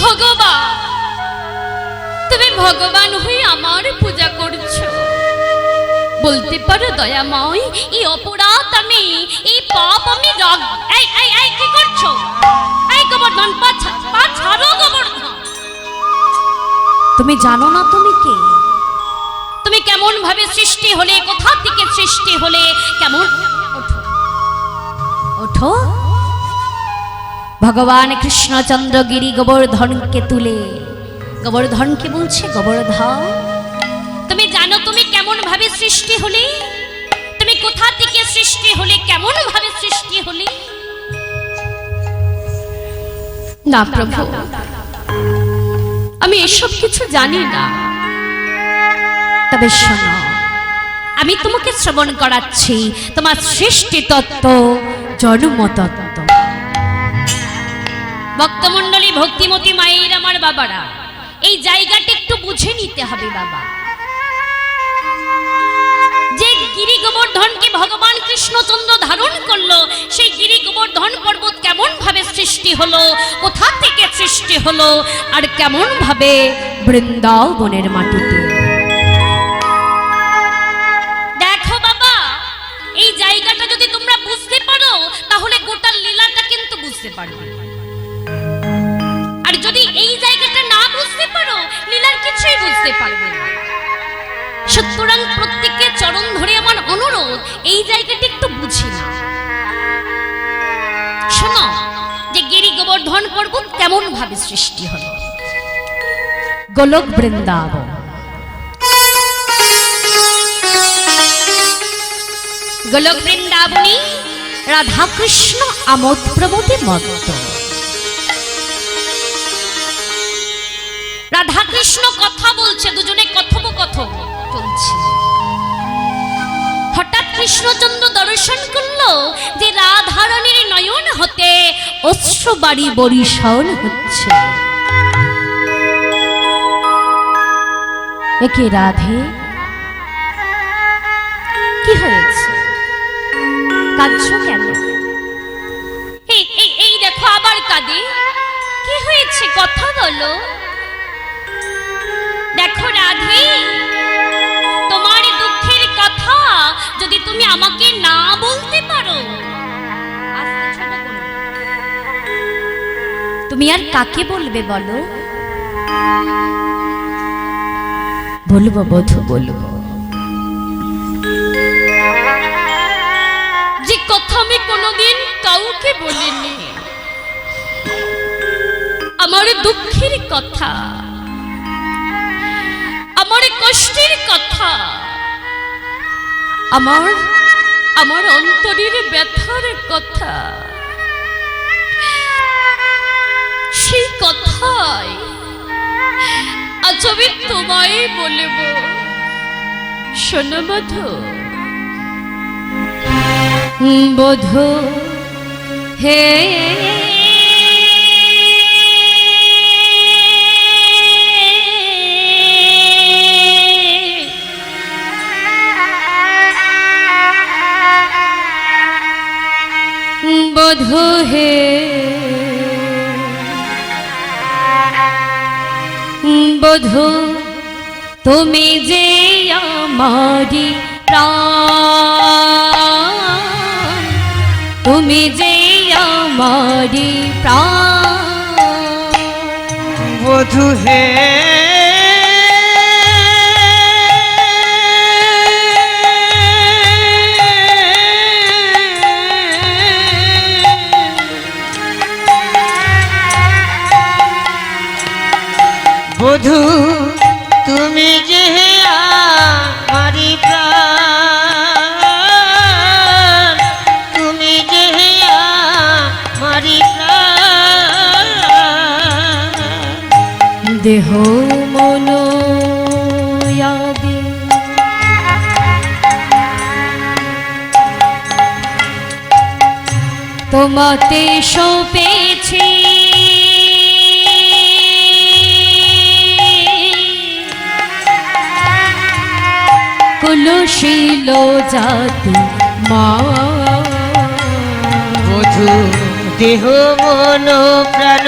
ভগবান, তুমি ভগবান হয়ে আমার পূজা করছো। বলতে পারো দয়াময়, এই অপরাধ আমি, এই পাপ আমি রাগ। এই এই এই কি করছো? এই গোবর্ধন, পা ছাড়ো গোবর্ধন। তুমি জানো না তুমি কে? তুমি কেমন ভাবে সৃষ্টি হলে, কোথা থেকে সৃষ্টি হলে, কেমন? ওঠো ওঠো। ভগবান কৃষ্ণচন্দ্র গিরি গোবর্ধনকে তুলে গোবর্ধনকে বলছে, গোবর্ধন তুমি জানো তুমি কেমন ভাবে সৃষ্টি হলে? তুমি কোথা থেকে সৃষ্টি হলে, কেমন ভাবে সৃষ্টি হলে? না প্রভু, আমি এসব কিছু জানি না। তবে শোনো, আমি তোমাকে শ্রবণ করাচ্ছি তোমার সৃষ্টি তত্ত্ব, জন্ম তত্ত্ব। ভক্তমণ্ডলী, ভক্তিমতী মায়ের, আমার বাবারা, এই জায়গাটা একটু বুঝে নিতে হবে বাবা। যে গিরি গোবর্ধনকে ভগবান কৃষ্ণচন্দ্র ধারণ করলো, সেই গিরি গোবর্ধন পর্বত কেমন ভাবে সৃষ্টি হলো, কোথা থেকে সৃষ্টি হলো, আর কেমন ভাবে বৃন্দাবনের মাটিতে। দেখো বাবা, এই জায়গাটা যদি তোমরা বুঝতে পারো, তাহলে গোটা লীলাটা কিন্তু বুঝতে পারবে। আর যদি এই জায়গাটা না বুঝতে পারো, লীলার কিছুই বুঝতে পারবে না। সুতরাং প্রত্যেকের চরণ ধরে আমার অনুরোধ, এই জায়গাটা একটু বুঝি না। শোনো, যে গিরি গোবর্ধন পর্বত কেমন ভাবে সৃষ্টি হলো। গোলক বৃন্দাবন, গোলক বৃন্দাবনী রাধাকৃষ্ণ আমোদ প্রমোদে মত্ত। রাধাকৃষ্ণ কথা বলছে, দুজনে কথোপকথন চলছে। হঠাৎ কৃষ্ণচন্দ্র দর্শন করলো যে রাধারানীর নয়ন হতে অশ্রুবাড়ি বরিশন হচ্ছে। একে রাধে, কি হয়েছে? কাঁদছো কেন? এই দেখো আবার কাঁদে। কি হয়েছে? কথা বলো। দেখো রাধে, তোমার দুঃখের কথা যদি তুমি আমাকে না বলতে পারো, তুমি আর কাকে বলবে বলো? বলবো বধূ, বলবো যে কথা আমি কোনোদিন কাউকে বলিনি। আমার দুঃখের কথা, আমার কষ্টের কথা, আমার অন্তরের ব্যথার কথা, সেই কথাই আজ আমি তোমায় বলব। শোনো বধূ, বধূ হে, বধূ হে, বধূ তুমি যে আমারি প্রাণ, তুমি যে আমারি প্রাণ। বধূ হে, বধূ তুমি যে আমারি প্রাণ, তুমি যে আমারি প্রাণ। দেহ মন আদি তোমাতে সপেছি, কুলশীল জাতি মা। বধূ দেহ মন প্রাণ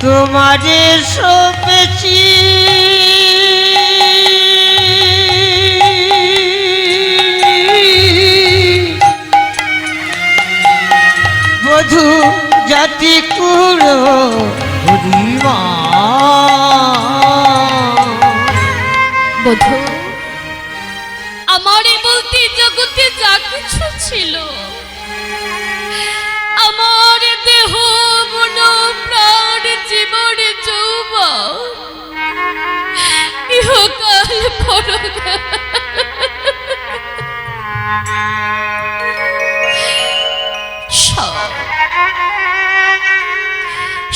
তোমারে সপেছি বধূ জাতি কুড়ো হরিমা বধূ, আমারে বলতে জগতে যা কিছু ছিল, আমার দেহ মন প্রাণ জীবন যৌবন ইহকাল পরকাল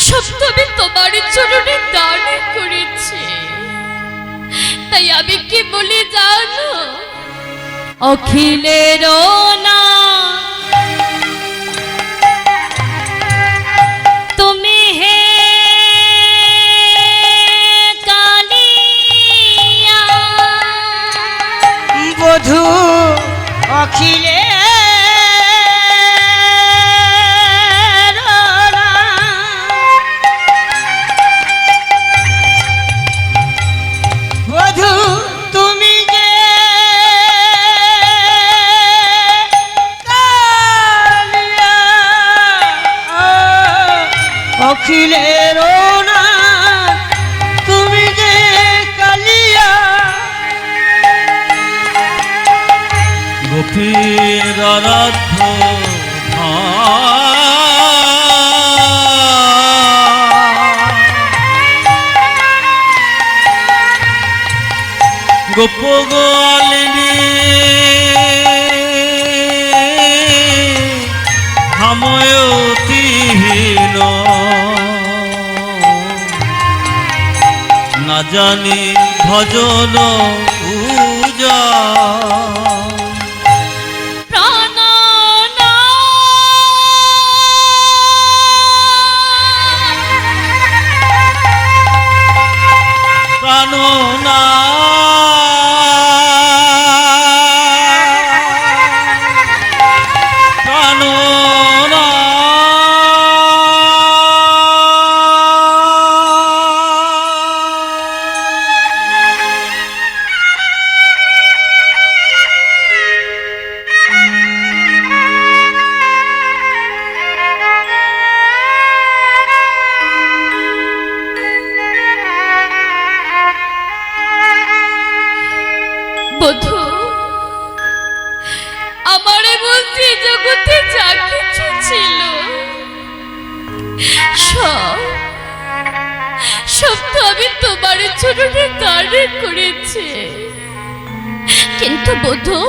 সব তবে তোমার চরণে দান করেছে। তাই আমি কি বলি জানো, অখিলের না তুমি হে কালিয়া, বধূ অখিলে অখিলের না তুমি যে কালিয়া, গোপীর আরাধ্য গোপ গোয়ালিনী হাময়তিহীন না জানি ভজন পূজা প্রাণনা প্রাণনা বধূ, আমারে বলতে জগতে যা কিছু ছিল সব তো আমি তোমার চরণে দান করেছে। কিন্তু বধূ,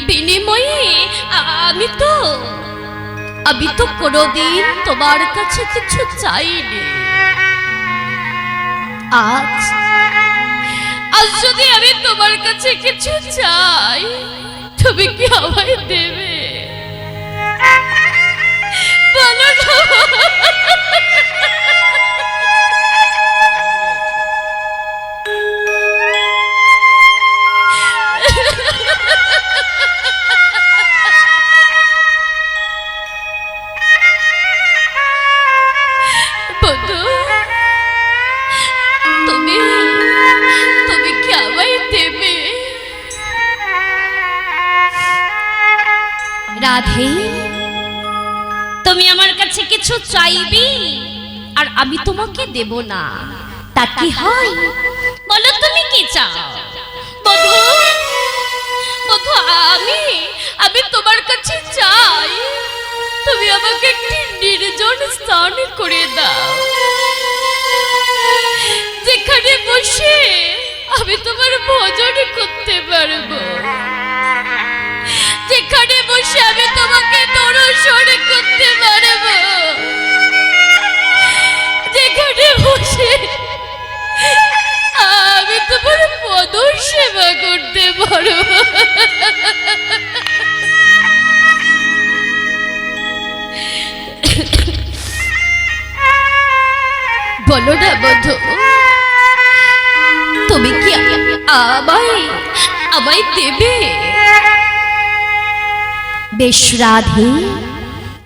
বিনিময়ে আমি তো কোনোদিন তোমার কাছে কিছু চাইনি। আজ যদি আমি তোমার কাছে কিছু চাই, তুমি কি আমায় দেবে? বলো না। বধূ, তুমি কি আমায় দেবে? রাধে, তুমি আমার কাছে কিছু চাইবি আর আমি তোমাকে দেব না, তা কি হয়? বলো তুমি কি চাও? বধূ, আমি তোমার কাছে চাই তুমি আমাকে একটি নির্জন স্থান করে দাও, যেখানে বসে আমি তোমার ভজন করতে পারবো, যেখানে বসে আমি তোমাকে দর্শন করতে পারবো, যেখানে বসে আমি তোমার পদ সেবা করতে পারবো। বলো না বধূ, তুমি কি আমায় আমায় দেবে? বেশ রাধে,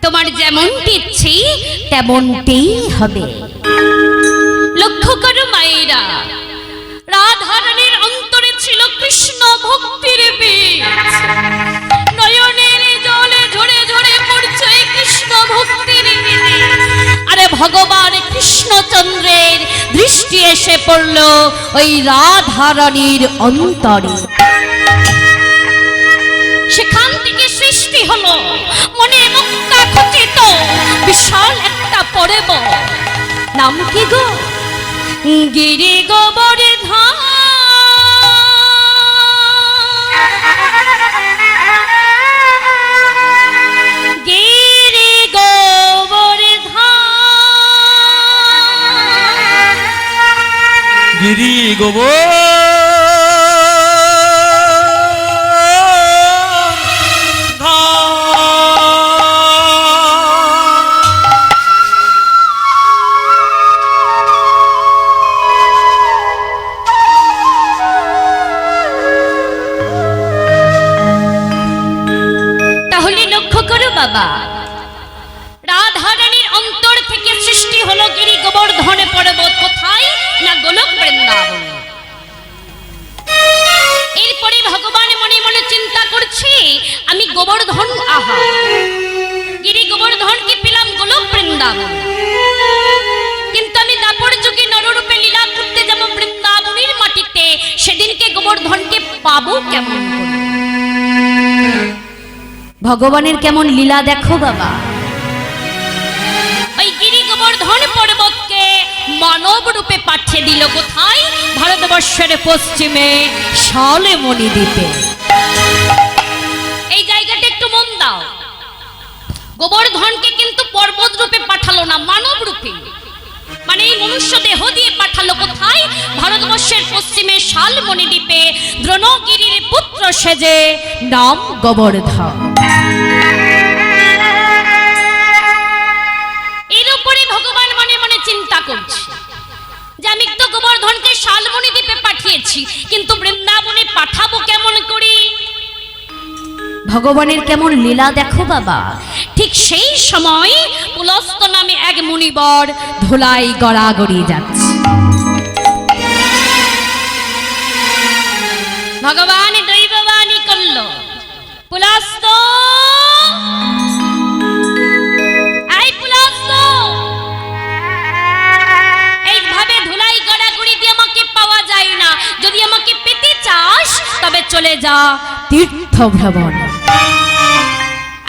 তোমার যেমনটি ইচ্ছে তেমনটিই হবে। লক্ষ্য করো মায়েরা, রাধারানীর অন্তরে ছিল কৃষ্ণ ভক্তির বীজ। নয়নের জলে ঝরে ঝরে পড়ছে কৃষ্ণ ভক্তির বীজ। আরে ভগবান কৃষ্ণচন্দ্রের দৃষ্টি এসে পড়ল ওই রাধারানীর অন্তরে। সেখান থেকে সৃষ্টি হলো মনে মুক্তা খচিত বিশাল একটা পর্বত। নাম কি গো? গিরি গোবর্ধন। গিরি গোবর্ধন। গিরি গোবর বাবা, রাধারানীর অন্তর থেকে সৃষ্টি হলো গিরি গোবর্ধনে পর্বত। কোথায়? না গোলক বৃন্দাবন। এরপরে ভগবান মনে মনে চিন্তা করছে, আমি গোবর্ধন, আহা গিরি গোবর্ধনকে পেলাম গোলক বৃন্দাবন, কিন্তু আমি দাপর যুগে নররূপে লীলা করতে যাব বৃন্দাবনের মাটিতে, সেদিনকে গোবর্ধনকে পাবো কেমন করে? ভগবানের কেমন লীলা দেখো বাবা। ওই গিরি গোবর্ধন পর্বতকে মানব রূপে পাঠিয়ে দিল কোথায়? ভারতবর্ষের পশ্চিমে শালমণি দ্বীপে। এই জায়গাটা একটু মন দাও। গোবর্ধনকে কিন্তু পর্বত রূপে পাঠালো না, মানব রূপে, মানে এই মনুষ্য দেহ দিয়ে পাঠালো কোথায়? ভারতবর্ষের পশ্চিমে শালমণি দ্বীপে দ্রোণগিরির পুত্র সেজে, নাম গোবর্ধন। এর উপরে ভগবান মনে মনে চিন্তা করছে যে আমি তো গোবর্ধনকে শালমণি দ্বীপে পাঠিয়েছি, কিন্তু বৃন্দাবনে পাঠাবো কেমন করে? ভগবানের কেমন লীলা দেখো বাবা। ঠিক সেই সময় পুলস্ত নামে এক মুনিবর ধুলাই গড়াগড়ি যাচ্ছে। ভগবান দৈববাণী করল, পুলস্ত, এই পুলস্ত, এইভাবে ধুলাই গড়াগড়ি দিয়ে আমাকে পাওয়া যায় না। যদি আমাকে পেতে চাস তবে চলে যা তীর্থ ভ্রমণ।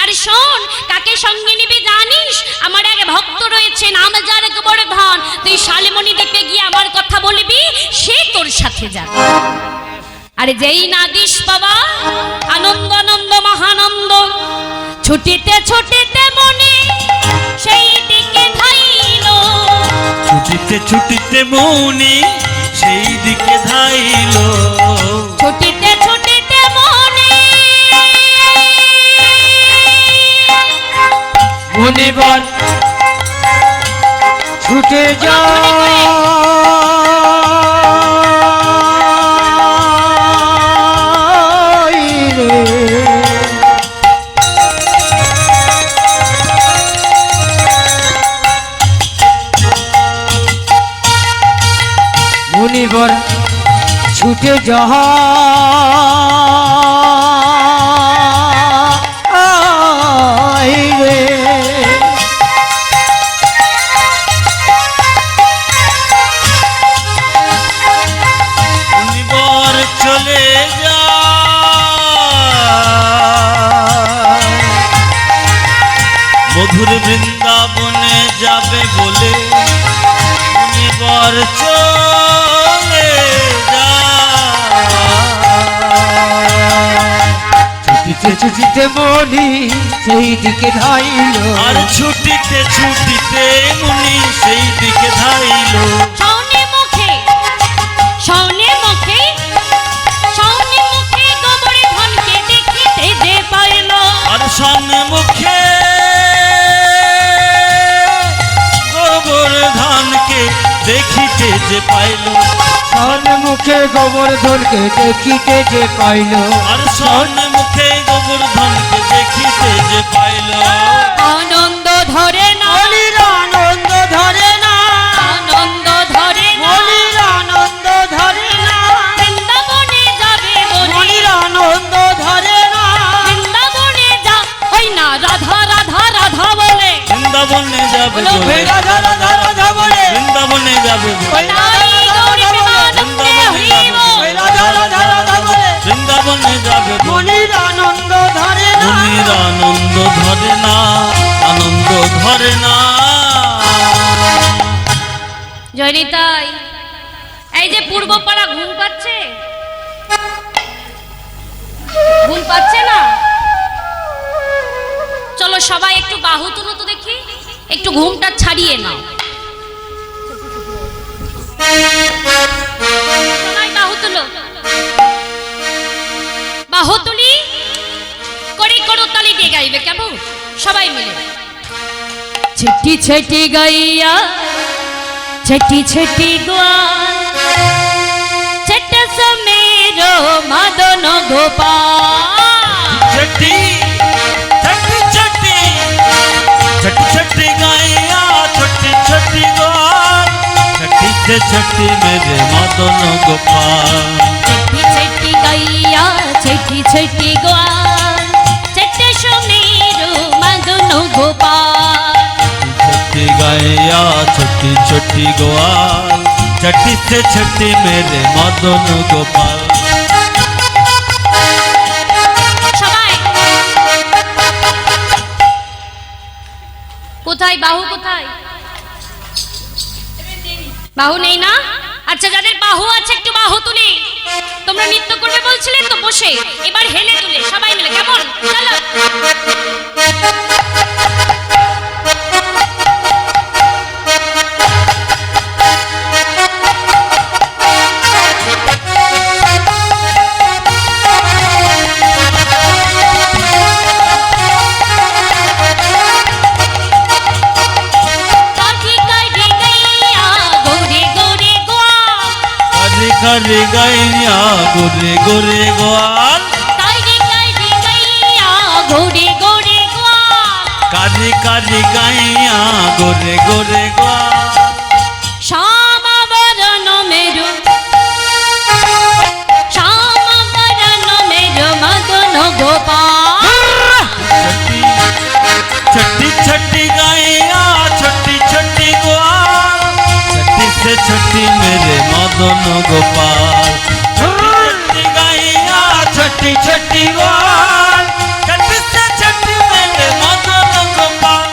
আর শোন, কাকে সঙ্গে নিবি জানিস? আমার এক ভক্ত রয়েছে, নাম যার গোবর্ধন। তুই শালমণি দ্বীপে গিয়ে আমার কথা বলবি, সে তোর সাথে যাবে। আরে যেই না দিস বাবা, আনন্দ আনন্দ মহানন্দ, ছুটিতে ছুটিতে মনে সেই দিকে ধাইল। ছুটিতে ছুটিতে মনে সেই দিকে ধাইল। ছুটিতে ছুটিতে মনে মুনিবর ছুটে যায় রে। মুনিবর ছুটে যায় রে। মুনিবর চলে যায় মধুর বৃন্দাবনে যাবে বলে। মুনিবর চলে যায়। ছুটিতে ছুটিতে মনি সেই দিকে ধাইল। আর ছুটিতে ছুটিতে মুনি সেই দিকে ধাইল। শাওনে মুখে, শাওনে মুখে, শাওনে মুখে গোবর্ধনকে দেখিতে যে পাইল। আর সামনে মুখে গোবর্ধনকে দেখিতে যে পাইল। শাওনে মুখে গোবর্ধনকে দেখিতে যে পাইল, আর স্বর্ণ মুখে গোবর্ধনকে দেখিতে যে পাইল। আনন্দ ধরে না, মনির আনন্দ ধরে না, আনন্দ ধরে না, মনির আনন্দ ধরে না, বৃন্দাবনে যাবে বলে, মনির আনন্দ ধরে না, বৃন্দাবনে যা ওই না রাধা রাধা রাধা বলে, বৃন্দাবনে যাবে বলো, বলে, রাধা রাধা রাধা বলে, বৃন্দাবনে যাবে বলে, তাই গৌরী প্রেমানন্দে হরি বল। রাধা রাধা রাধা বলে, বৃন্দাবনে যাবে বলে। মনির আনন্দ ধরে না, মনির আনন্দ ধরে না, আনন্দ ধরে না। জয়নিতাই, এই যে পূর্বপাড়া ঘুম পাচ্ছে, ঘুম পাচ্ছে না? চলো সবাই একটু বাহু তুলো তো দেখি, একটু ঘুমটা ছাড়িয়ে নাও। সবাই বাহু তুলো, বাহু তুলি করে করতালি দিয়ে গাইবে কেমন? সবাই মিলে ছেটি ছেটি গাইয়া, ছেটি ছেটি গোয়াল, ছেট সমের মদন গোপাল। ছটি ছটি ছটি ছটি ছটি গাইয়া, ছটি ছটি গোয়াল, ছটি से छटी मेरे मदन गोपाल। ছেটি ছেটি গাইয়া, ছেটি ছেটি গোয়াল, ছেট সমের মদন গোপাল। छटी गाया छटी छटी गोपाल, छटी से छटी मेरे मदन गोपाल। সবাই কোথায় বাহু কোথায়? বাহু নেই না? আচ্ছা, যাদের বাহু আছে একটু বাহু তুলে। তোমরা নৃত্য করবে বলছিলে তো, বসে এবার হেলে তুলে সবাই মিলে কেমন? চলো करे गैया गोरे गोरे गोवाल, কারি কারি গাইয়া গোরে গোরে গোয়াল। करे करे गैया गोरे गोरे गोवाल। শ্যামাবরণ মেরু, শ্যামাবরণ মেরু মদন গোপাল। छटी छटी गैया छटी छटी गोवाल, छटी से छटी मेरे मदन गोपाल। छटी गैया छटी छटी गोवाल, छटी से छटी मेरे मदन गोपाल।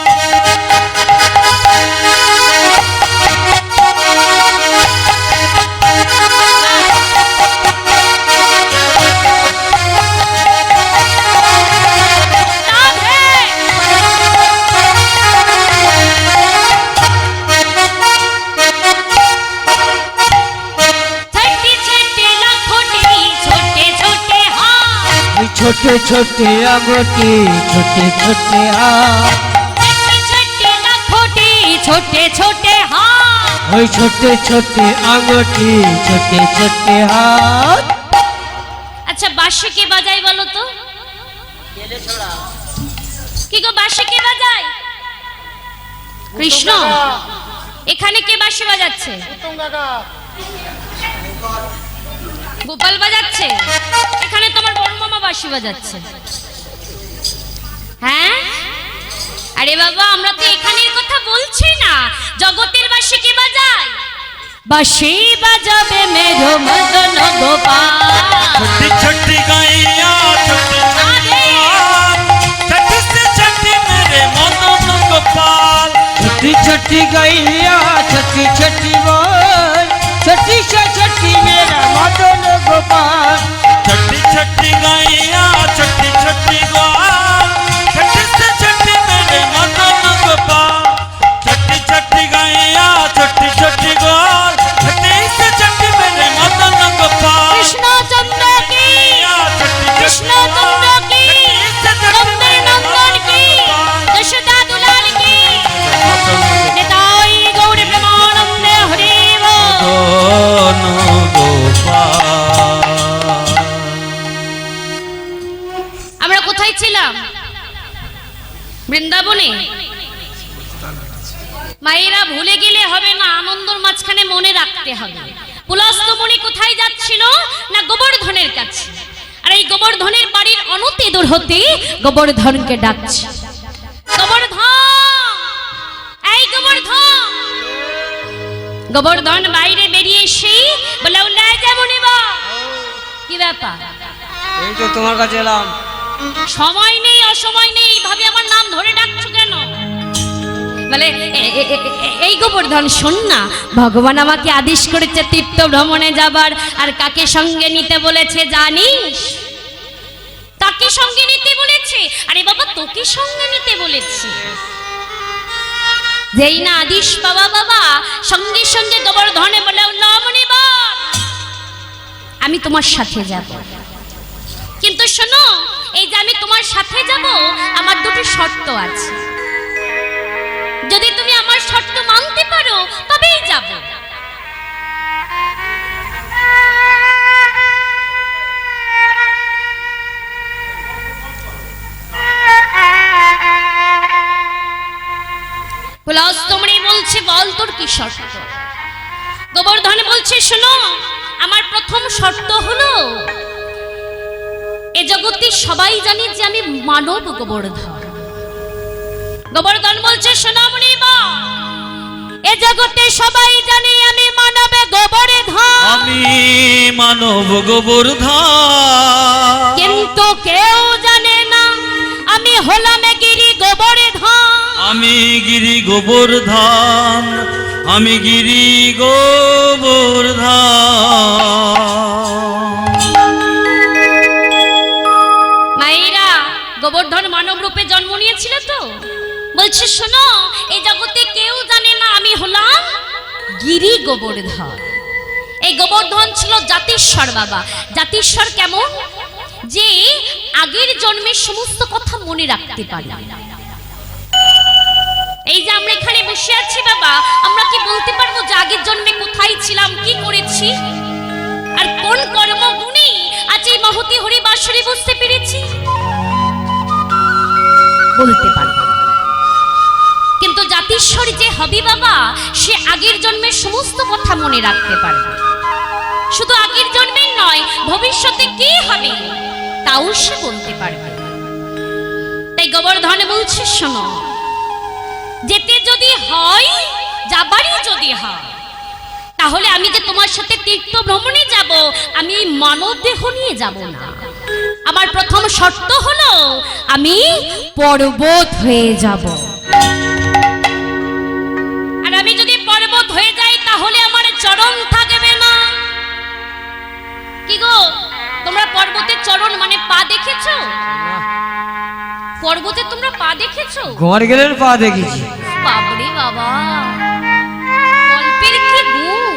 छोटे छोटे आंगूठी छोटे छोटे हाथ, ছোটে ছোটে হাত। ওই ছোটে ছোটে আঙ্গুঠি ছোটে ছোটে হাত। আচ্ছা, বাঁশি কে বাজায় বলো তো? কি গো, বাঁশি কে বাজায়? কৃষ্ণ। এখানে কে বাঁশি বাজাচ্ছে? গোপাল বাজাচ্ছে। এখানে তোমার বড় মামা বাঁশি বাজাচ্ছে। হ্যাঁ, আরে বাবা, আমরা তো এখানের কথা বলছি না, জগতের বাঁশি কে বাজায়? বাঁশি বাজাবে মেরো মদন গোপাল। छटी छटी गैया छटी छटी गोवाल, छटी से छटी मेरे मदन गोपाल। छोटी छोटी गैया छोटी छोटी बोल, छोटी से छोटी मेरा मदन गोपाल। छटी छटी गैया छटी छटी गोवाल, छटी से छटी मेरे मदन गोपाल। छटी छटी गैया छटी छटी गोवाल, छटी से छटी मेरे मदन गोपाल। কৃষ্ণ চন্দ্র কি छटी আমরা কোথায় ছিলাম? বৃন্দাবনে। মায়েরা ভুলে গেলে হবে না, আনন্দর মাঝখানে মনে রাখতে হবে। পুলস্তমণি কোথায় যাচ্ছিল? না গোবর্ধনের কাছে। আর এই গোবর্ধনের বাড়ির অনতি দূর হতে গোবর্ধনকে ডাকছে, গোবর্ধন, এই গোবর্ধন। গোবর্ধন বাইরে বেরিয়ে এসে বলে, কি ব্যাপার? এই তো তোমার কাছে এলাম। সময় নেই, অসময় নেই, এইভাবে আমার নাম ধরে ডাকছো কেন? বলে, এই গোবর্ধন শোন না, ভগবান আমাকে আদেশ করেছে তীর্থ ভ্রমণে যাবার। আর কাকে সঙ্গে নিতে বলেছে জানিস? কাকে সঙ্গে নিতে বলেছে? আরে বাবা, তোকে সঙ্গে নিতে বলেছে। যেই না আদেশ বাবা বাবা, সঙ্গে সঙ্গে গোবর্ধনে বলে, আমি তোমার সাথে যাব। কিন্তু শোনো, এই যে আমি তোমার সাথে যাব, আমার দুটো শর্ত আছে। যদি তুমি আমার শর্ত মানতে পারো তবেই যাব। পুলস্তমণি বলছে, বল তোর কি শর্ত? গোবর্ধন বলছে, শোনো, আমার প্রথম শর্ত হলো, এ জগতে সবাই জানে যে আমি মানব গোবর্ধন। গোবর্ধন বলছে, শোনো মুনিবা, এ জগতে সবাই জানে আমি মানব গোবর্ধন। আমি মানব গোবর্ধন, কিন্তু কেউ জানে না আমি হলাম গিরি গোবর্ধন। আমি গিরি গোবর্ধন, আমি গিরি গোবর্ধন। মায়েরা, গোবর্ধন মানব রূপে জন্ম নিয়েছিল তো। বলছে, শোনো, এই জগতে কেউ জানে না আমি হলাম গিরি গোবর্ধন। এই গোবর্ধন ছিল জাতিস্বর বাবা। জাতিস্বর কেমন? যে আগের জন্মের সমস্ত কথা মনে রাখতে পারে। এই যে আমরা এখানে বসে আছি বাবা, আমরা কি বলতে পারবো যে আগের জন্মে কোথায় ছিলাম, কি করেছি, আর কোন কর্মগুণে আজ এই মহতি হরি বাঁশরি বুঝতে পেরেছি? বলতে পারবো। কিন্তু জাতিস্বর যে হবে বাবা, সে আগের জন্মের সমস্ত কথা মনে রাখতে পারবে। শুধু আগের জন্মের নয়, ভবিষ্যতে কি হবে তাও সে বলতে পারবে। তাই গোবর্ধন বলছে, শোনো, যেতে যদি হয়, যাবারই যদি হয়, তাহলে আমি যে তোমার সাথে তীর্থ ভ্রমণে যাব, আমি এই মানব দেহ নিয়ে যাব না। আমার প্রথম শর্ত হলো, আমি পর্বত হয়ে যাব। আর আমি যদি পর্বত হয়ে যাই, তাহলে আমার চরণ থাকবে না। কি গো, তোমরা পর্বতের চরণ মানে পা দেখেছো? পর্বতে তোমরা পা দেখেছো? গড়গেলের পা দেখেছি। বাবরে বাবা, গল্পের কি গুণ!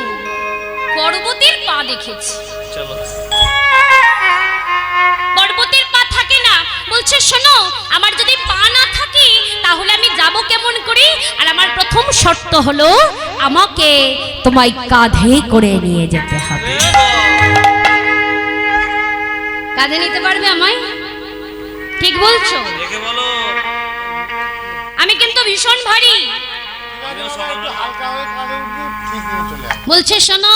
পর্বতের পা দেখেছি। চলো, পর্বতের পা থাকে না। বলছে, শোনো, আমার যদি পা না থাকে তাহলে আমি যাব কেমন করে? আর আমার প্রথম শর্ত হলো, আমাকে তোমায় কাঁধে করে নিয়ে যেতে হবে। কাঁধে নিতে পারবে আমায়? ঠিক বলছো? দেখে বলো। আমি কিন্তু ভীষণ ভারী। বলছে, শোনো,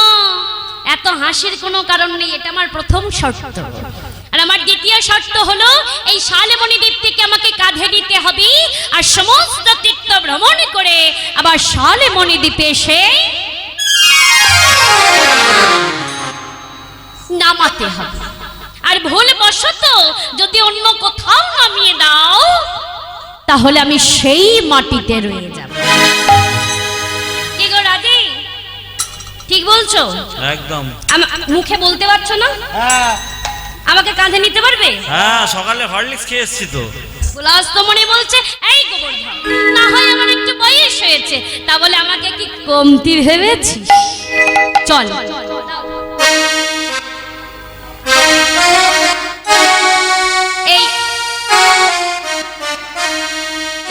এত হাসির কোনো কারণ নেই, এটা আমার প্রথম শর্ত। আর আমার দ্বিতীয় শর্ত হলো, এই শালমণি দ্বীপ থেকে আমাকে কাঁধে নিতে হবে, আর সমস্ত তীর্থ ভ্রমণ করে আবার শালমণি দ্বীপে এসে নামাতে হবে। আর ভুলবশত যদি অন্য কোথাও নামিয়ে দাও, তাহলে আমি সেই মাটিতে রয়ে যাব। কি গো রাজি, ঠিক বলছো? একদম। মুখে বলতে পারছো না? হ্যাঁ, আমাকে কাঁধে নিতে পারবে? হ্যাঁ, সকালে হরলিক্স খেয়ে এসছি তো। পুলস্তমণি বলছে, এই গোবর্ধন, না হয় আমার একটু বয়স হয়েছে, তা বলে আমাকে কি কমতি ভেবেছিস? চল।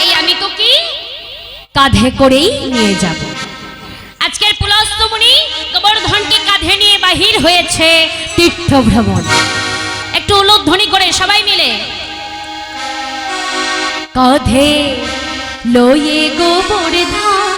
এই আমি তো কি কাঁধে করেই নিয়ে যাব। আজকের পুলস্তমণি গোবর্ধনকে কাঁধে নিয়ে বাহির হয়েছে তীর্থ ভ্রমণ। একটু উলুধ্বনি করে সবাই মিলে কাঁধে লয়ে গোবর্ধন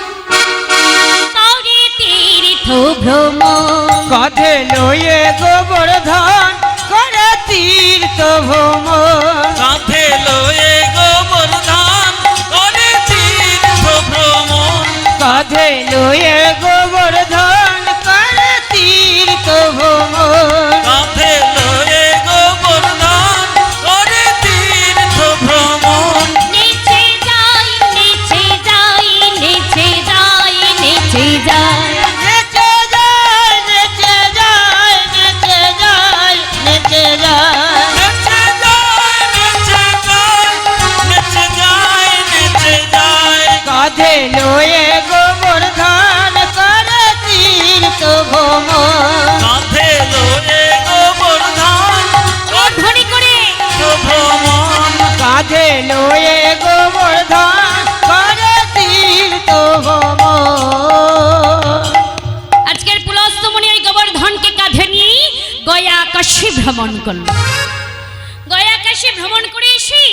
করে তীর্থ ভ্রমণ। কাঁধে লয়ে গোবর্ধন করে তীর্থ ভ্রমণ। কাঁধে লয়ে গোবর্ধন করে তীর্থ ভ্রমণ। কাঁধে লয়ে গোবর্ধন করে তীর্থ ভ্রমণ। কাঁধে লয়ে গোবর্ধন করে তীর্থ ভ্রমণ। নিচে যাই নিচে যাই নিচে যাই নিচে যাই নেচে যায় নেচে যায় নেচে যায় নেচে যায়। নেচে যায় নেচে যায় নেচে যায় নেচে যায়। কাঁধে লয়ে গোবর্ধন করে তীর্থ ভ্রমণ। কাঁধে লয়ে গোবর্ধন ধরে করে ভ্রমণ। কাঁধে লয়ে গোবর্ধন করে তীর্থ ভ্রমণ। আজকের পুলস্তমণি ওই গোবর্ধনকে কাঁধে নিয়ে গয়া কাশী ভ্রমণ করল। গয়া কাশী ভ্রমণ করে এসে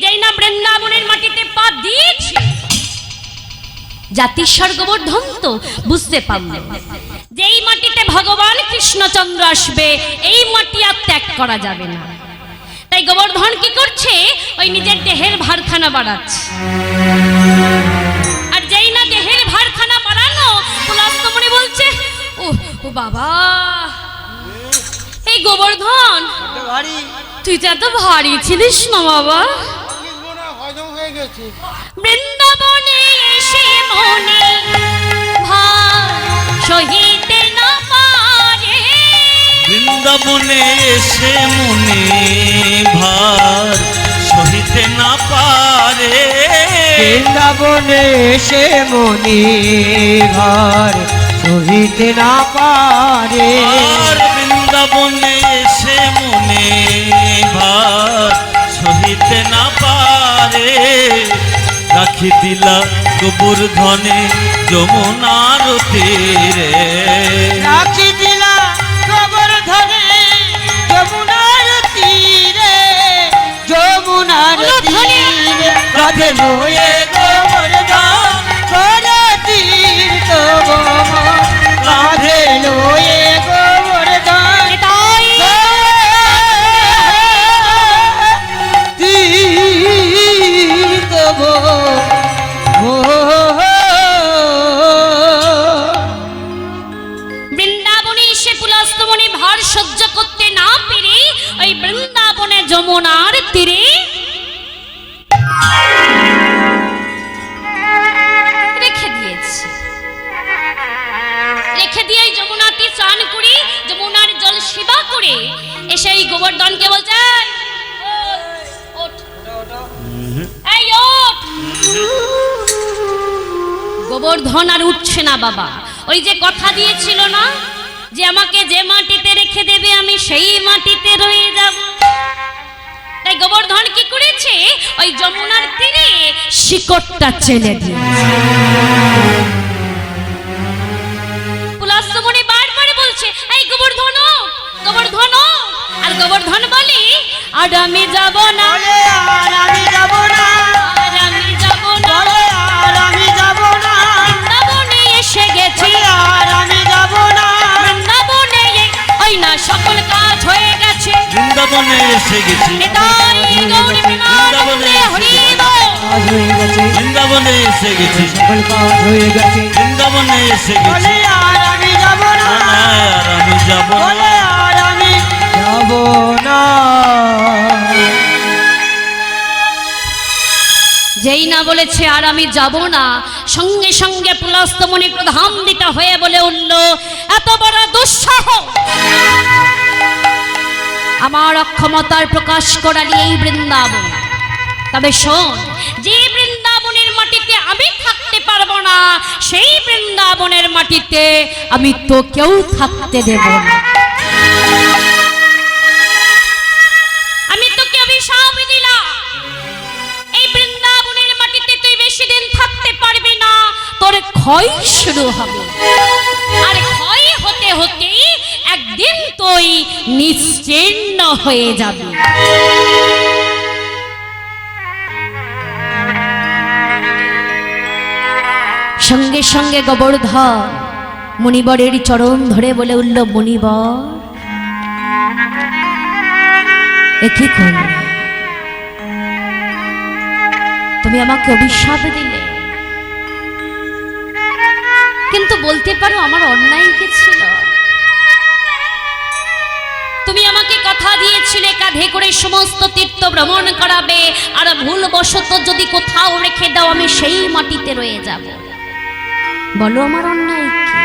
যেই না বৃন্দাবনের মাটিতে পা দিয়েছে, জাতিস্বর গোবর্ধন তো বুঝতে পারল যেই মাটিতে ভগবান কৃষ্ণচন্দ্র আসবে এই মাটি আর ত্যাগ করা যাবে না। তাই গোবর্ধন কি করছে, ওই নিজের দেহের ভারখানা বাড়াচ্ছে। আর যেই না দেহের ভারখানা বাড়ানো, পুলস্তমণি বলছে ও ও বাবা, এই গোবর্ধন তুই তো এত ভারী ছিলিস না বাবা। বৃন্দাবনে এসে মনে ভার সহিতে না পারে। বৃন্দাবনে এসে মনে ভার সহিতে না পারে। বৃন্দাবনে এসে মনে ভার সহিতে না পারে। আর বৃন্দাবনে এসে মনে ভার সহিতে না পারে। রাখি দিলা গোবর্ধনে যমুনার তীরে। রাখি দিলা গোবর্ধনে যমুনার তীরে। যমুনার তীরে কাঁধে লয়ে গোবর্ধন করে তীর্থ ভ্রমণ। কাঁধে লয়ে গোবর্ধন এটাই তীর্থ বৃন্দাবনে এসে পুলস্তমণি ভার সহ্য করতে না পেরে ওই বৃন্দাবনে যমুনার তীরে রেখে দিয়েছে। রেখে দিয়ে ওই যমুনাতে স্নান করে যমুনার জল সেবা করে এসে এই গোবর্ধনকে বলছে ওঠ, এই ওঠ। গোবর্ধন আর উঠছে না বাবা। ওই যে কথা দিয়েছিল না যে আমাকে যে মাটিতে রেখে দেবে আমি সেই মাটিতে রয়ে যাব। তাই গোবর্ধন কি করেছে, ওই যমুনার তীরে শিকড়টা চেলে দিয়েছে। পুলস্তমণি বারবার বলছে এই গোবর্ধন গোবর্ধন, আর গোবর্ধন বলে আর আমি যাব না, বলে আর আমি যাব না, আর আমি যাব না, বলে আর আমি যাব না, বৃন্দাবনে এসে গেছি, বলে আর আমি যাব না। বৃন্দাবনে ওই না সকল কাজ হয়ে গেছে। বৃন্দাবনে এসে গেছি। নিতাই গৌর প্রেমানন্দে হরি বল। কাজ হয়ে গেছে, বৃন্দাবনে এসে গেছি। সকল কাজ হয়ে গেছে। বৃন্দাবনে এসে গেছি। বলে আর আমি যাব না, আর আমি যাব বলে না। আর আমি যাব না। যেই না বলেছে আর আমি যাব না, সঙ্গে সঙ্গে পুলস্তমণি ক্রোধান্বিত হয়ে বলে উঠল এত বড় দুঃসাহস, আমার অক্ষমতার প্রকাশ করালি এই বৃন্দাবন। তবে শোন, যে বৃন্দাবনের মাটিতে আমি থাকতে পারবো না সেই বৃন্দাবনের মাটিতে আমি তো কেউ থাকতে দেব না। আমি তোকে অভিশাপ দিলাম, এই বৃন্দাবনের মাটিতে তুই বেশি দিন থাকতে পারবি না, তোর ক্ষয় শুরু হবে। আর ক্ষয় হতে হতে একদিন তুই নিশ্চিহ্ন হয়ে যাবি। সঙ্গে সঙ্গে গোবর্ধন মুনিবরের চরণ ধরে বলে উঠল, মুনিবর এ কি করলে? তুমি আমাকে অভিশাপ দিলে, কিন্তু বলতে পারো আমার অন্যায় কি ছিল? তুমি আমাকে কথা দিয়েছিলে কাঁধে করে সমস্ত তীর্থ ভ্রমণ করাবে, আর ভুলবশত যদি কোথাও রেখে দাও আমি সেই মাটিতে রয়ে যাব। বলো আমার অন্যায় কি?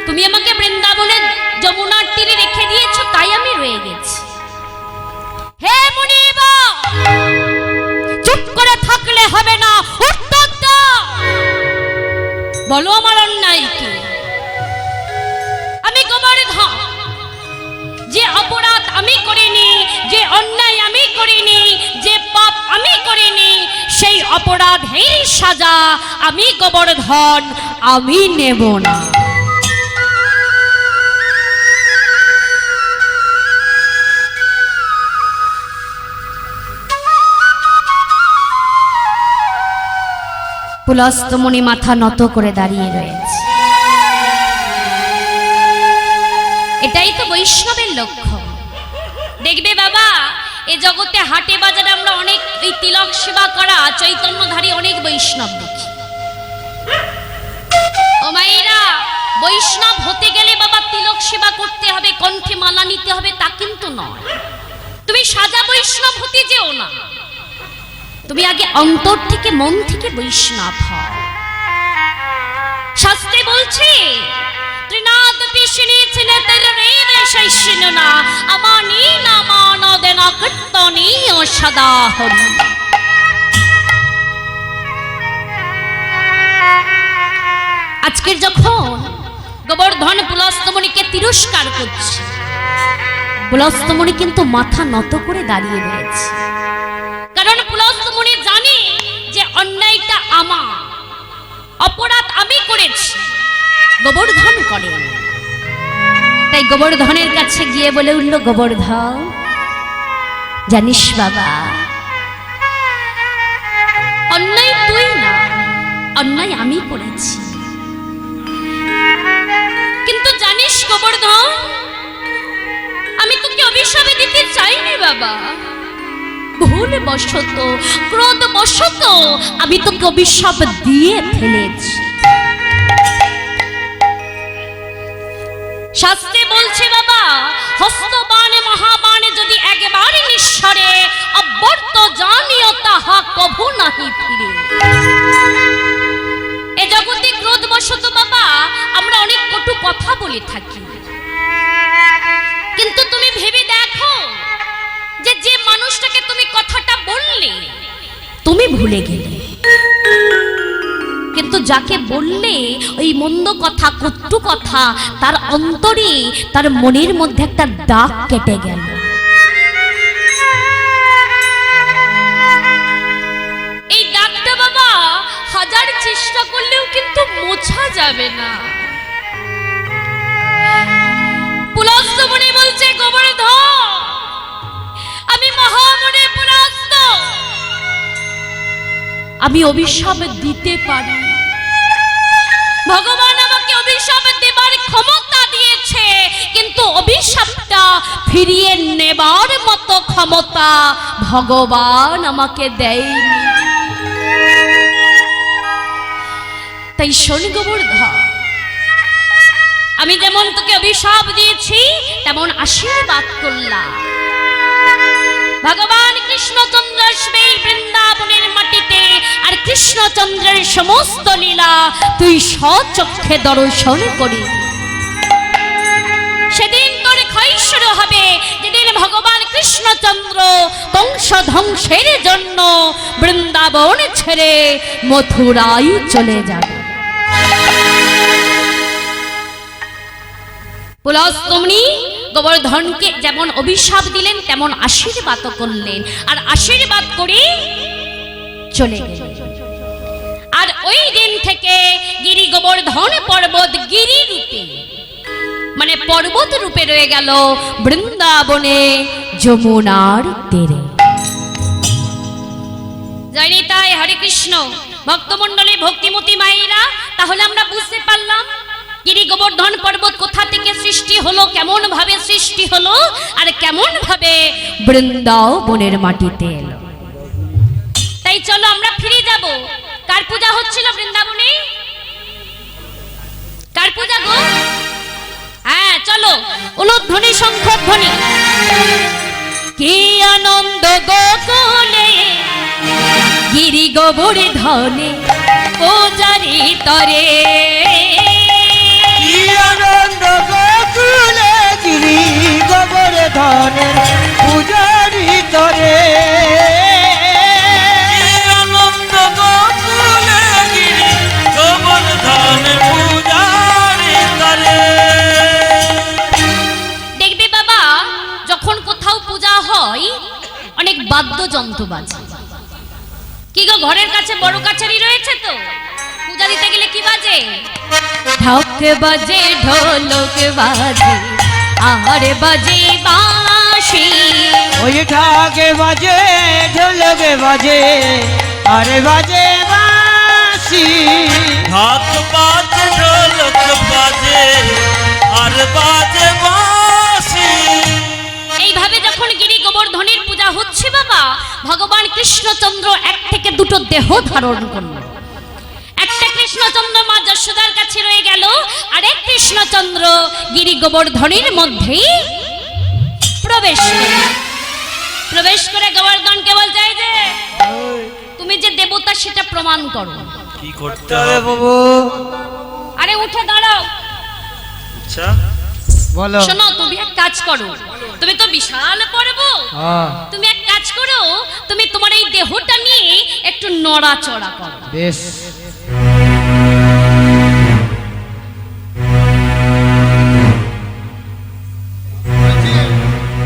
তুমি আমাকে বৃন্দাবনের যমুনার তীরে রেখে দিয়েছো, তাই আমি রয়ে গেছি। হে মুনিবর, চুপ করে থাকলে হবে না, উত্তর দাও। বলো আমার অন্যায় কি? আমি গোবর্ধন, যে অপরাধ আমি করিনি, যে অন্যায় আমি করিনি, যে পাপ আমি করিনি, সেই অপরাধের সাজা আমি গোবর্ধন আমি নেব না। পুলস্তমণি মাথা নত করে দাঁড়িয়ে রয়েছে। এটাই তো বৈষ্ণবের লক্ষ্য। দেখবে বাবা, এ জগতে হাটে বাজারে আমরা অনেক এই তিলক সেবা করা চৈতন্যধারী অনেক বৈষ্ণব দেখি। ও মায়েরা, বৈষ্ণব হতে গেলে বাবা তিলক সেবা করতে হবে, কণ্ঠে মালা নিতে হবে, তা কিন্তু নয়। তুমি সাজা বৈষ্ণব হতে যেও না, তুমি আগে অন্তর থেকে মন থেকে বৈষ্ণব হও। শাস্ত্রে বলছে ত্রিনাদ পিশনি ছিনে তের রেবে শৈশিনা আমানি নামান দেনা কীর্তনি ও সদা হরি। আজকের যখন গোবর্ধন পুলস্তমণিকে তিরস্কার করছে, পুলস্তমণি কিন্তু মাথা নত করে দাঁড়িয়ে রয়েছে। কারণ পুলস্তমণি জানে যে অন্যায়টা আমার, অপরাধ আমি করেছি, গোবর্ধন করে। তাই গোবর্ধনের কাছে গিয়ে বলে উঠল, গোবর্ধন জানিস বাবা, অন্যায় তুই না, অন্যায় আমি করেছি। কিন্তু জানিস গোবর্ধন, আমি তোকে অভিশাপ দিতে চাইনি বাবা, ভুল বশত ক্রোধ বশত আমি তোকে অভিশাপ দিয়ে ফেলেছি। শাস্ত্রে বলছে বাবা, হস্তবাণে মহাবাণে যদি একবার নিঃস্বরে অব্যর্থ জানিও তাহা কভু নাহি ফিরে। এ জগতে ক্রোধ বশত বাবা আমরা অনেক কটু কথা বলে থাকি, কিন্তু তুমি ভেবে দেখো যে যে মানুষটাকে তুমি কথাটা বললে তুমি ভুলে গেলে, কিন্তু যাকে বললে ওই মন্দ কথা কটু কথা তার অন্তরে তার মনের মধ্যে একটা দাগ কেটে গেল। এই দাগটা বাবা হাজার চেষ্টা করলেও কিন্তু মোছা যাবে না। পুলস্তমণি বলছে, গোবর্ধন আমি মহামনে পরাস্ত, আমি অভিশাপ দিতে পারি, ভগবান আমাকে অভিশাপ দেবার ক্ষমতা দিয়েছে, কিন্তু অভিশাপটা ফিরিয়ে নেবার মতো ক্ষমতা ভগবান আমাকে দেয়নি। তাই শোন গোবর্ধন, আমি যেমন তোকে অভিশাপ দিয়েছি তেমন আশীর্বাদ করলাম। ভগবান কৃষ্ণচন্দ্র আসবে বৃন্দাবনের মাটিতে, আর কৃষ্ণচন্দ্রের সমস্ত লীলা তুই স্বচক্ষে দর্শন করি। সেদিন তোর ক্ষয় শুরু হবে, যেদিন ভগবান কৃষ্ণচন্দ্র বংশ ধ্বংসের জন্য বৃন্দাবন ছেড়ে মথুরায় চলে যাবে। পুলস্তমণি গোবর্ধনকে যেমন অভিশাপ দিলেন তেমন আশীর্বাদ করলেন, আর আশীর্বাদ করে চলে গেলেন। আর ওই দিন থেকে গিরি গোবর্ধন পর্বত গিরি রূপে মানে পর্বত রূপে রয়ে গেল বৃন্দাবনে যমুনার তীরে। জানি তাই হরে কৃষ্ণ। ভক্তমণ্ডলী ভক্তিমতী মায়েরা, তাহলে আমরা বুঝতে পারলাম গিরি গোবর্ধন পর্বত কোথা থেকে সৃষ্টি হলো, কেমন ভাবে সৃষ্টি হলো, আর কেমন ভাবে বৃন্দাবনের মাটিতে এলো। তাই চলো আমরা ফিরে যাব। কার পূজা হচ্ছিল বৃন্দাবনে? কার পূজা গো? হ্যাঁ চলো, উলুধ্বনি শঙ্খধ্বনি। কি আনন্দ গোকুলে গিরি গোবর্ধনে পূজারি তরে, কি আনন্দ গোকুলে গিরি গোবর্ধনের পূজারি তরে। কি আনন্দ গোকুলে গিরি গোবর্ধনের পূজারি তরে। দেখবে বাবা, যখন কোথাও পূজা হয় অনেক বাদ্যযন্ত্র বাজে। কি গো, ঘরের কাছে বড় কাছারি রয়েছে তো? পূজা দিতে গেলে কি বাজে? ঢাক বাজে, ঢোলক বাজে, আর বাজে বাঁশি। ওই ঢাকে বাজে, ঢোলকে বাজে, আরে বাজে বাঁশি। ঢাক বাজে, ঢোলক বাজে, আর বাজে বাঁশি। এইভাবে যখন গিরি গোবর্ধনের পূজা হচ্ছে বাবা, ভগবান কৃষ্ণচন্দ্র এক থেকে দুটো দেহ ধারণ করল। একটা কৃষ্ণচন্দ্র মা যশোদার কাছে রয়ে গেল, আর এক কৃষ্ণচন্দ্র গিরি গোবর্ধনের মধ্যেই প্রবেশ করে গোবর্ধনকে বলছে, যে তুমি যে দেবতা সেটা প্রমাণ করো। কি করতে তবে হবে বাবু আরে উঠে দাঁড়াও। আচ্ছা বলো। শোনো, তুমি এক কাজ করো, তুমি তো বিশাল পর্বত, হ্যাঁ তুমি এক কাজ করো, তুমি তোমার এই দেহটা নিয়ে একটু নড়াচড়া করো। বেশ।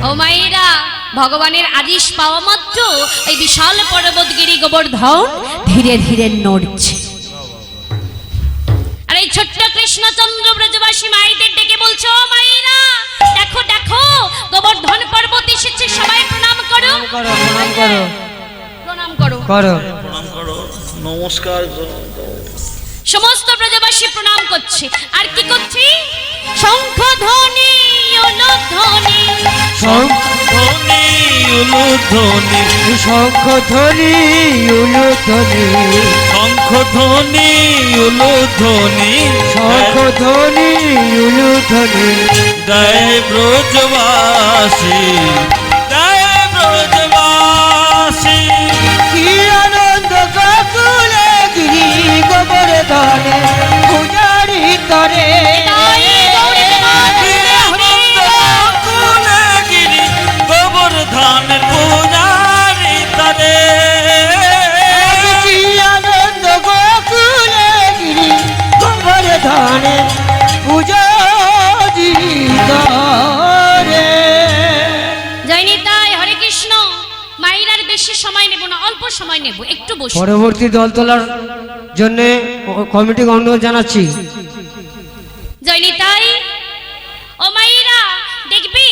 ও মায়েরা, ভগবানের আদেশ পাওয়া মাত্র এই বিশাল পর্বত গিরি গোবর্ধন ধীরে ধীরে নড়ছে। আর এই ছোট্ট কৃষ্ণচন্দ্র ব্রজবাসী মায়েদের ডেকে বলছে, ও মায়েরা দেখো দেখো, গোবর্ধন পর্বত এসেছে, সবাই প্রণাম করো। করো, প্রণাম করো, প্রণাম করো, করো। প্রণাম করো, নমস্কার করো। সমস্ত ব্রজবাসী প্রণাম করছে। আর কি করছে? শঙ্খ ধ্বনি, উলুধ্বনি, ধ্বনি উলুধ্বনি, শঙ্খ ধ্বনি উলুধ্বনি, শঙ্খ ধ্বনি উলুধ্বনি, শঙ্খ ধ্বনি উলুধ্বনি। গায়ে ব্রজবাসী, গায়ে ব্রজবাসী। কি আনন্দ গোকুলে গিরি গোবর্ধনে পূজারি তরে। গোকুলে গিরি গোবর্ধনের পূজারি তরে। কি আনন্দ গোকুলে গিরি গোবর্ধনে পূজারি তরে। জয় নিতাই, হরে কৃষ্ণ। মায়েরার বেশি সময় নেব না, অল্প সময় নেব, একটু বসে। পরবর্তী দল তোলার জন্য কমিটিকে অনুরোধ জানাচ্ছি। জয় নিতাই। ও মায়েরা, দেখবি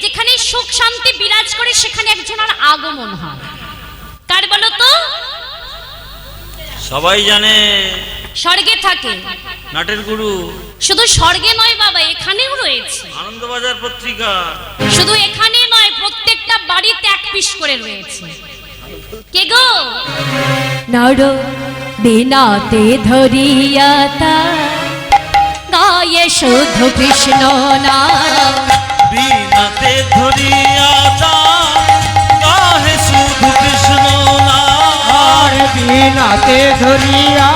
যেখানে সুখ শান্তি বিরাজ করে সেখানে একজনের আগমন হয়। কার বলো তো? সবাই জানে স্বর্গে থাকে। নাটের গুরু, শুধু স্বর্গে নয় বাবা, এখানেও রয়েছে। আনন্দবাজার পত্রিকা। শুধু এখানে নয়, প্রত্যেকটা বাড়িতে এক পিস করে রয়েছে। কে গো? নর বিনাতে ধরিয়াতা গায়ে শুধু কৃষ্ণ নাম। বিনাতে ধরিয়া গাহে শুধু কৃষ্ণ নাম। আর বিনাতে ধরিয়া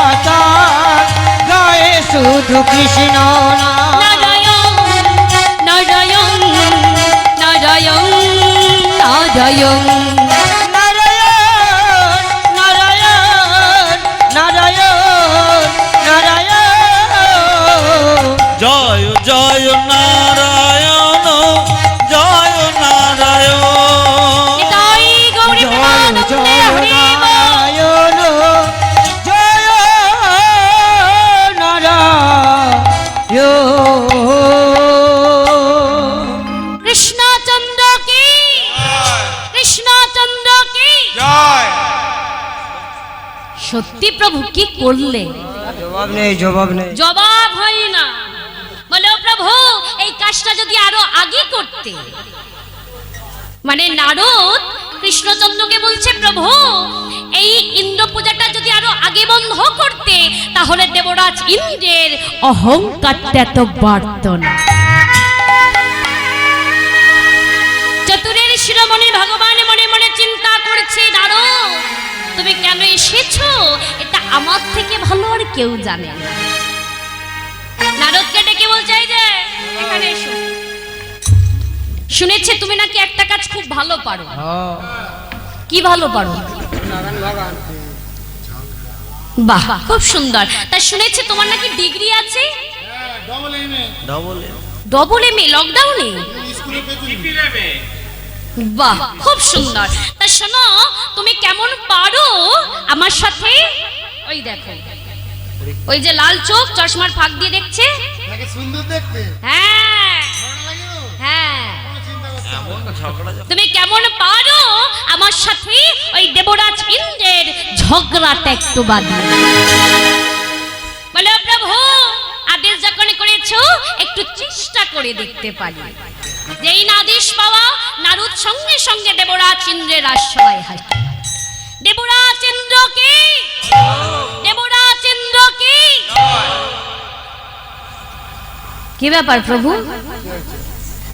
গায়ে শুধু কৃষ্ণ নাম। নারায়ণ নারায়ণ নারায়ণ নারায়ণ। নারায়ণ নারায়ণ নারায়ণ। জয় জয় নারায়ণ, জয় নারায়ণ। নিতাই গৌরী প্রেমানন্দে জয় হরি বল। নারায়ণ, জয় নারায়ণ। কৃষ্ণচন্দ্র কি, কৃষ্ণচন্দ্র কি। সত্যি প্রভু কি করলে? জবাব নেই, জবাব নেই। জবাব হয় না। বলে ও প্রভু, এই কাজটা যদি আরো আগে করতে। মানে নারদ কৃষ্ণচন্দ্রকে বলছে, প্রভু এই ইন্দ্র পূজাটা যদি আরো আগে বন্ধ করতে, তাহলে দেবরাজ ইন্দ্রের অহংকারটা এত বাড়ত না। চতুরের শিরোমণি ভগবান মনে মনে চিন্তা করছে, নারদ তুমি কেন এসেছো এটা আমার থেকে ভালো আর কেউ জানে না। নারদকে ডেকে বলছে, এই যে এখানে এসো, শুনেছে তুমি নাকি একটা কাজ খুব ভালো পারো। কি ভালো পারো? বাহ, খুব সুন্দর। তা শুনেছে তোমার নাকি ডিগ্রি আছে, ডবল এম এ লকডাউনে। বাহ, খুব সুন্দর। তা শোনো, তুমি কেমন পারো আমার সাথে, ওই দেখো ওই যে লাল চোখ চশমার ফাঁক দিয়ে দেখছে, সুন্দর দেখতে। হ্যাঁ হ্যাঁ, তুমি কেমন পারো আমার সাথে ওই দেবরাজ ইন্দ্রের ঝগড়াটা একটু বাঁধিয়ে। বলে প্রভু আদেশ যখন করেছো একটু চেষ্টা করে দেখতে পারি। যেই না আদেশ পাওয়া, নারদ সঙ্গে সঙ্গে দেবরাজ ইন্দ্রের রাজসভায় হাজির। দেবরাজ ইন্দ্র কি, দেবরাজ ইন্দ্র কি। কি ব্যাপার প্রভু,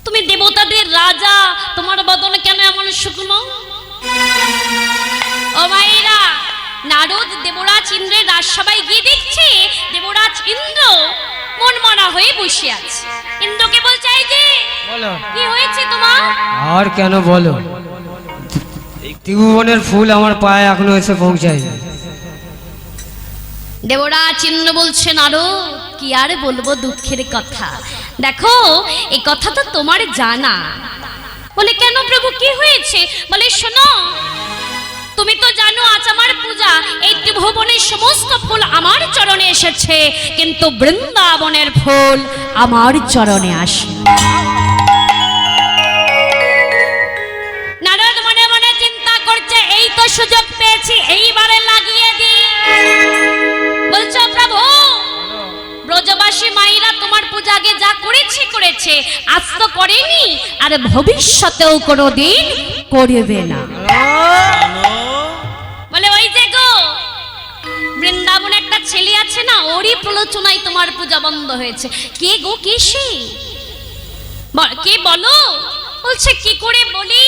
তুমি দেবতাদের রাজা, তোমার বদনে কেন এমন শুকনো? ও মায়েরা, নারদ দেবরাজ ইন্দ্রের রাজসভায় গিয়ে দেখছে দেবরাজ ইন্দ্র মন মনা হয়ে বসে আছে। ইন্দ্রকে বলছে, এই যে কি হয়েছে তোমার? আর কেন বলো, ত্রিভুবনের ফুল আমার পায়ে এখনো এসে পৌঁছায়। দেবরাজ ইন্দ্র বলছে, নারদ কি আর বলবো দুঃখের কথা, দেখো এই কথা তো তোমার জানা। বলে কেন প্রভু কি হয়েছে? বলে শোনো, তুমি তো জানো আজ আমার পূজা, এই ত্রিভুবনের সমস্ত ফুল আমার চরণে এসেছে, কিন্তু বৃন্দাবনের ফুল আমার চরণে আসে। নারদ মনে মনে চিন্তা করছে, এই তো সুযোগ পেয়েছি, এইবারে লাগিয়ে দিই। বলছো প্রভু ব্রজবাসী মায়েরা তোমার পূজা আগে যা করেছে আজ তো করেনি, আর ভবিষ্যতেও কোনোদিন করবে না। বলে ওই যে গো বৃন্দাবনে একটা ছেলে আছে না, ওরই প্রলোচনায় তোমার পূজা বন্ধ হয়েছে। কে গো, কে সে? কে বলো? বলছে কি করে বলি?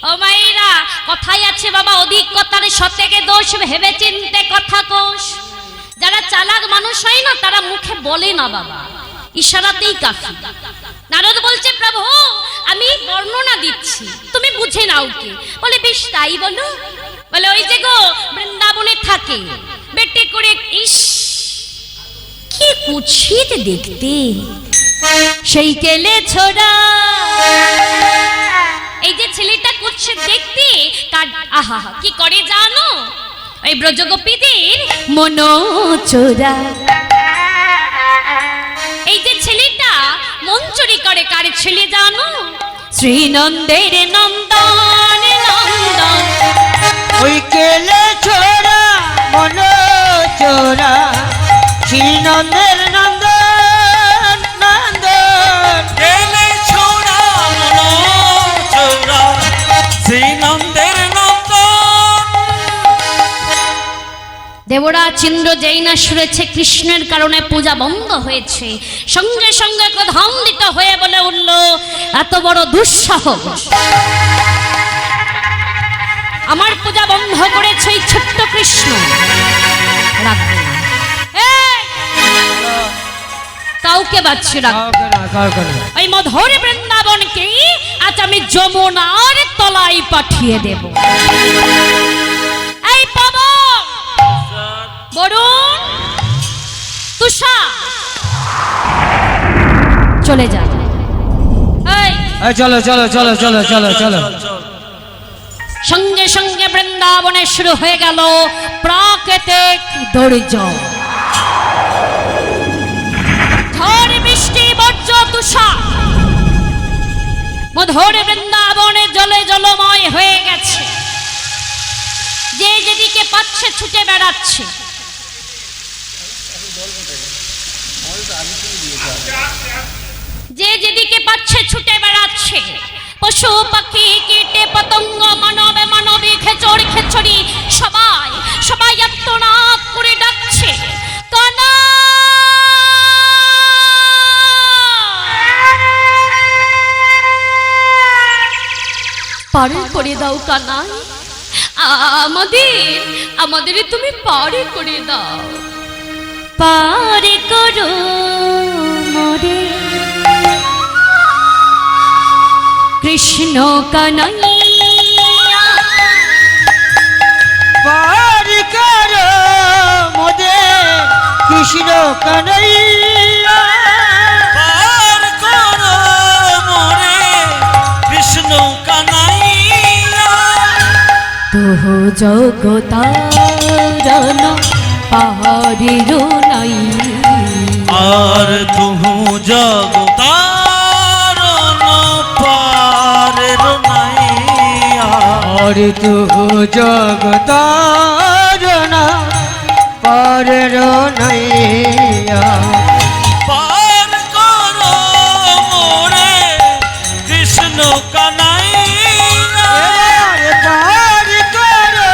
ও মায়েরা, কথাই আছে বাবা, অধিক কথার শতকে দোষ, ভেবে চিনতে কথা কোষ। যারা চালাক মানুষ হয় না তারা মুখে বলে না বাবা, ইশারাতেই কাফি। নারদ বলছে, প্রভু আমি বর্ণনা দিচ্ছি, তুমি বুঝে নাও কি। বলে বেশ তাই বলো। বলে ওই যে গো বৃন্দাবনে থাকে বেটে করে, ইস কি কুৎসিত দেখতে, সেই কেলে ছোড়া। এই যে ছেলেটা কুৎসিত দেখতে, আহা কি করে জানো? এই ব্রজগোপীদের মনোচোরা। এই যে ছেলেটা মন চুরি করে, কার ছেলে জানো? শ্রীনন্দের নন্দন নন্দন। ওই কেলে ছোড়া মন চোরা, শ্রীনন্দের নন্দন নন্দন। কেলে ছোড়া মন চোরা, শ্রীনন্দের নন্দন। দেবরাজ ইন্দ্র যেই না শুনেছে কৃষ্ণের কারণে পূজা বন্ধ হয়েছে, সঙ্গে সঙ্গে ক্রোধান্বিত হয়ে বলে উঠল, এত বড় দুঃসাহস, আমার পূজা বন্ধ করেছে এই ছোট্ট কৃষ্ণ। রাখবে না, কাউকে বাচ্চা রাখবে না। এই মধুর বৃন্দাবনকে আজ আমি যমুনার তলায় পাঠিয়ে দেব। এই পবন, বরুণ, তুষা, চলে যা। চলো চলো চলো চলো চলো চলো। সঙ্গে সঙ্গে বৃন্দাবনে শুরু হয়ে গেল প্রাকৃতিক দুর্যোগ। ঝড় বৃষ্টি বজ্র তুষার, মধুর বৃন্দাবনে জলে জলময় হয়ে গেছে। যে যে যেদিকে পাচ্ছে ছুটে বেড়াচ্ছে। যে যেদিকে পাচ্ছে ছুটে বেড়াচ্ছে। পশু পাখি কীটে পতঙ্গ মানবে মানবী খেচড় খেচড়ি সবাই সবাই আত্মনাদ করে ডাকছে কানা। পারে করে দাও কানাই, আমাদের তুমি পারে করে দাও। পারে করো মোরে কৃষ্ণ কানাইয়া, পার করো মোদে কৃষ্ণ কানাইয়া, পার করো মোরে কৃষ্ণ কানাইয়া। তোহ জগতারণ পাহাড়ের নাই, আর তুহু জগতারণ পারের নাইয়া। আর তু জগতারণ পারের নাইয়া। পার করো মোরে কৃষ্ণ কানাইয়া। পার করো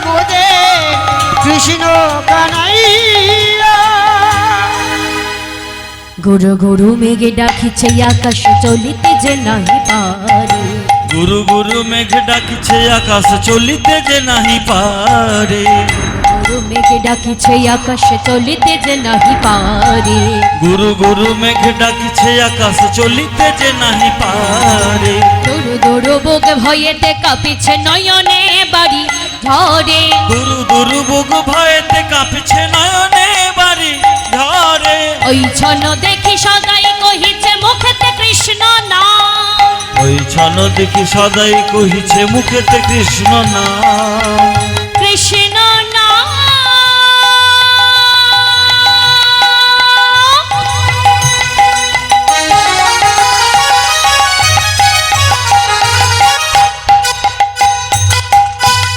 মোদে কৃষ্ণ কানাইয়া। গুরু গুরু মেঘে ডাকিছে আকাশ চলিতে যে নাহি পারে, গুরু গুরু মেঘ ডাকিছে আকাশ চলিতে যে নাহি পারে। গুরু মেঘে ডাকিছে আকাশ চলিতে যে নাহি পারে, গুরু গুরু মেঘ ডাকিছে আকাশ চলিতে যে নাহি পারে। দৌড়ু দৌড়ু বোগ ভয়েতে কাঁপিছে নয়নে বাড়ি ঝরে, দুরু দুরু বুক ভয়েতে কাঁপছে নয়নে বাড়ি ঝরে। ওই ছন দেখি সদাই কহিছে মুখেতে কৃষ্ণ নাম, ওই ছন দেখি সদাই কহিছে মুখেতে কৃষ্ণ নাম। কৃষ্ণ নাম।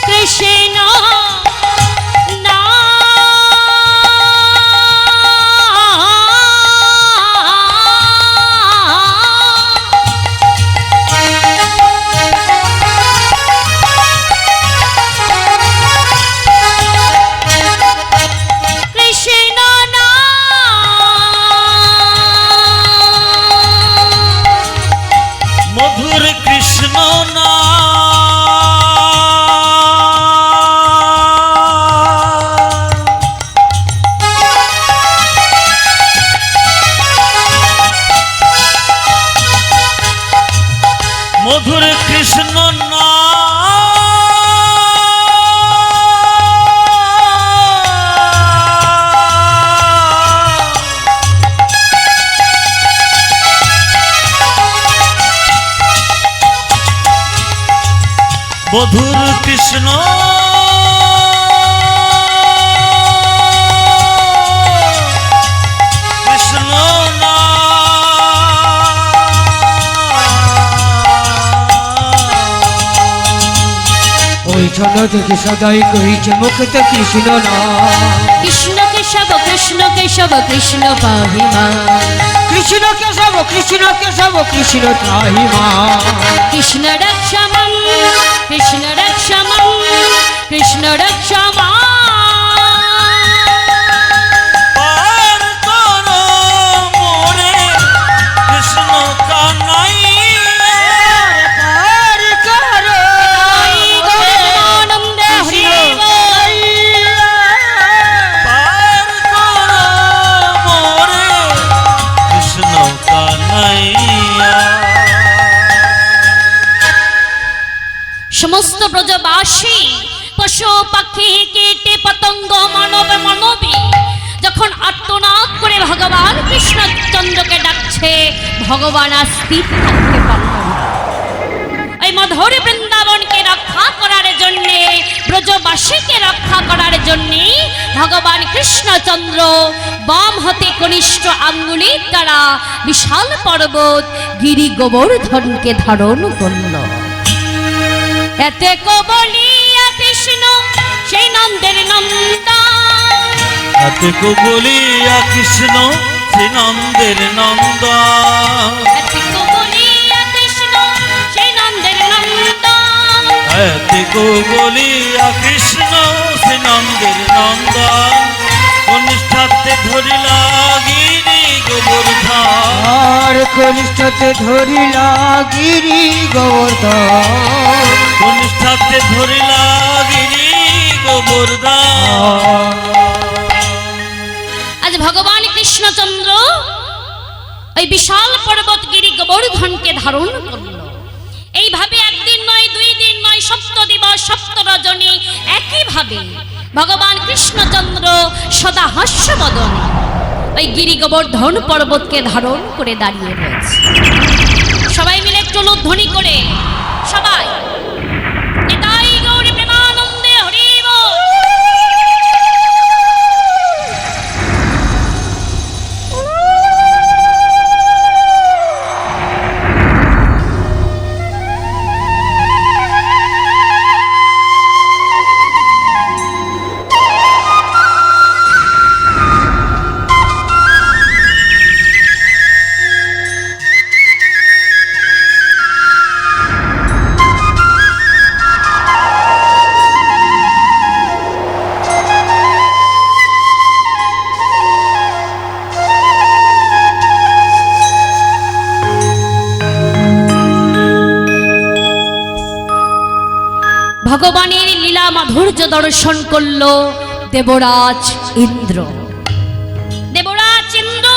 কৃষ্ণ মধুর কৃষ্ণ নাম। মধুর কৃষ্ণ মধুর কৃষ্ণ কৃষ্ণ ওই ছন দেখি সদাই কহিছে মুখেতে কৃষ্ণ নাম। কৃষ্ণ কেশব কৃষ্ণ কেশব কৃষ্ণ পাহিমা, কৃষ্ণ কেশব কৃষ্ণ কেশব কৃষ্ণ ত্রাহিমা। কৃষ্ণ রক্ষমং কৃষ্ণ রক্ষমং কৃষ্ণ রক্ষমা। পার করো মোরে কৃষ্ণ কানাইয়া। পার করো আনন্দে হরি বল। পার করো মোরে কৃষ্ণ কানাইয়া। সমস্ত ব্রজবাসী পশু পাখি কীটে পতঙ্গ মানব মানবী যখন আর্তনাদ করে ভগবান কৃষ্ণচন্দ্রকে ডাকছে, ভগবান আর স্থির থাকতে পারল না। এই মধুর বৃন্দাবনকে রক্ষা করার জন্যে, ব্রজবাসীকে রক্ষা করার জন্যে ভগবান কৃষ্ণচন্দ্র বাম হাতে কনিষ্ঠ আঙ্গুলির দ্বারা বিশাল পর্বত গিরি গোবর্ধনকে ধারণ করল। এতে কবলিয়া কৃষ্ণ সেই নন্দের নন্দন। এতে কো বলিয়া কৃষ্ণ সে নন্দের নন্দন। এতে কো বলিয়া কৃষ্ণ সেই নন্দের নন্দন। এতে কো বলিয়া কৃষ্ণ সে নন্দের নন্দন। কনিষ্ঠাতে ধরিলা গিরি গোবর্ধন। আর কনিষ্ঠতে ধরিলা গিরি গোবর্ধন। কনিষ্ঠাতে ধরিলা গিরি গোবর্ধন। আজ ভগবান কৃষ্ণচন্দ্র ওই বিশাল পর্বত গিরি গোবর্ধনকে ধারণ করল। এইভাবে একদিন নয়, 2 দিন নয়, 7 দিবস 7 রজনী একইভাবে ভগবান কৃষ্ণচন্দ্র সদা হাস্যবদনে ওই গিরি গোবর্ধন পর্বতকে ধারণ করে দাঁড়িয়ে রয়েছে। সবাই মিলে একটু ধ্বনি করে সবাই নিতাই গৌর প্রেমানন্দে হরি বল। ভগবানের লীলা মাধুর্য দর্শন করল দেবরাজ ইন্দ্র। দেবরাজ ইন্দ্র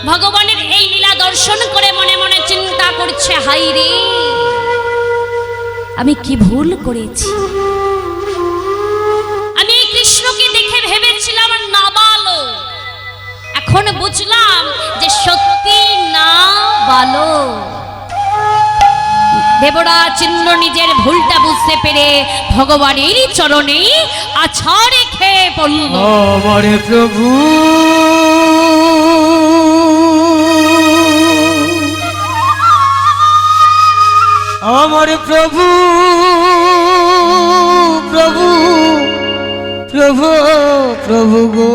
ভগবানের এই লীলা দর্শন করে মনে মনে চিন্তা করছে, হাই রে আমি কি ভুল করেছি। আমি কৃষ্ণকে দেখে ভেবেছিলাম নাবালক, এখন বুঝলাম যে সত্যি না বালক। দেবরাজ ইন্দ্র নিজের ভুলটা বুঝতে পেরে ভগবানের চরণে আছাড়ে খেয়ে পড়ল। আমার প্রভু আমার প্রভু প্রভু প্রভু প্রভু গো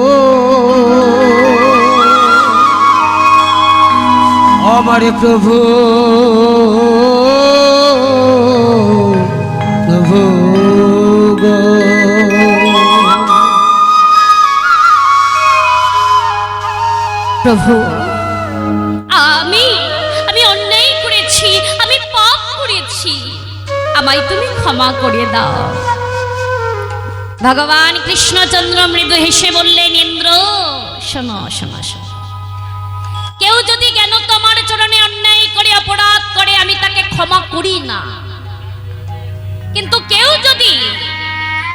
আমার প্রভু প্রভু গো। প্রভু আমি অন্যায় করেছি, আমি পাপ করেছি, আমায় তুমি ক্ষমা করে দাও। ভগবান কৃষ্ণচন্দ্র মৃদু হেসে বললেন, ইন্দ্র শোনো শোনো শোনো, কেউ যদি জ্ঞান তোমার চরণে অন্যায় করে অপরাধ করে আমি তাকে ক্ষমা করি না, কিন্তু কেউ যদি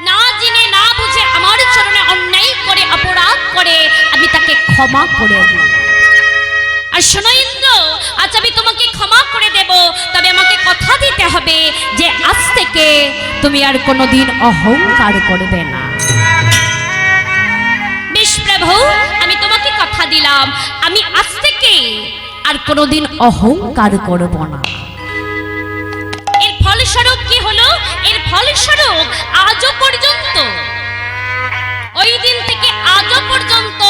না জেনে না বুঝে আমার চরণে অন্যায় করে অপরাধ করে আমি তাকে ক্ষমা করে দিই। আর শোনো ইন্দ্র, আজ আমি তোমাকে ক্ষমা করে দেব, তবে আমাকে কথা দিতে হবে যে আজ থেকে তুমি আর কোনোদিন অহংকার করবে না। বেশ প্রভু, আমি তোমাকে কথা দিলাম আমি আজ থেকে আর কোনোদিন অহংকার করব না। এর ফলস্বরূপ কি হলো? এর ফলস্বরূপ আজও পর্যন্ত, ওই দিন থেকে আজও পর্যন্ত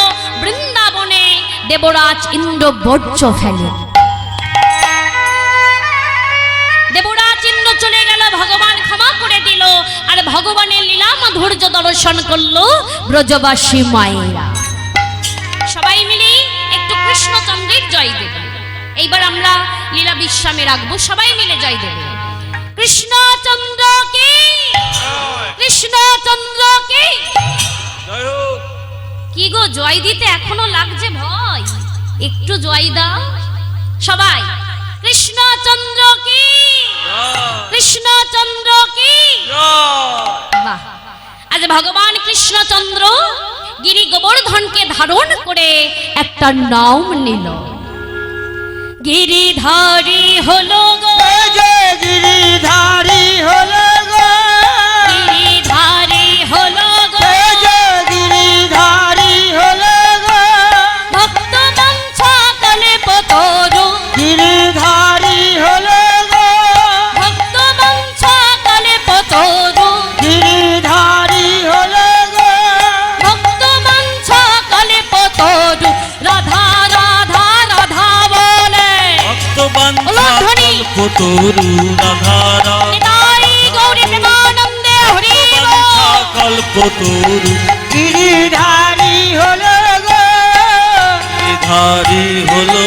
বৃন্দাবনে দেবরাজ ইন্দ্র বর্জ্য ফেলে। দেবরাজ ইন্দ্র চলে গেল, ভগবান ক্ষমা করে দিল, আর ভগবানের লীলা মাধুর্য দর্শন করলো ব্রজবাসী মায়েরা। সবাই মিলে একটু কৃষ্ণচন্দ্রের জয় দেবে। এইবার আমরা লীলা বিশ্রামে রাখবো, সবাই মিলে জয় দেবে। কৃষ্ণচন্দ্র কি, কৃষ্ণচন্দ্র কি। কি গো, জয় দিতে এখনো লাগছে ভয়? একটু জয় দাও সবাই। কৃষ্ণচন্দ্র কি, কৃষ্ণচন্দ্র কি। বাহ, আজ ভগবান কৃষ্ণচন্দ্র গিরি গোবর্ধনকে ধারণ করে একটা নাম নিল। গিরিধারী হলো গো, গিরিধারী হলো গো, গিরিধারী হলো গো, গিরিধারী হলো গো, ভক্ত বাঞ্ছা কালে পতরু, গিরিধারী হলো গো, ভক্ত বাঞ্ছা কালে পতরু, গিরিধারী হলো কল্পতরু রাধারা নিতাই গৌরী প্রেমানন্দে হরি বল। কল্পতরু গিরিধারী হলো গো ধারী হলো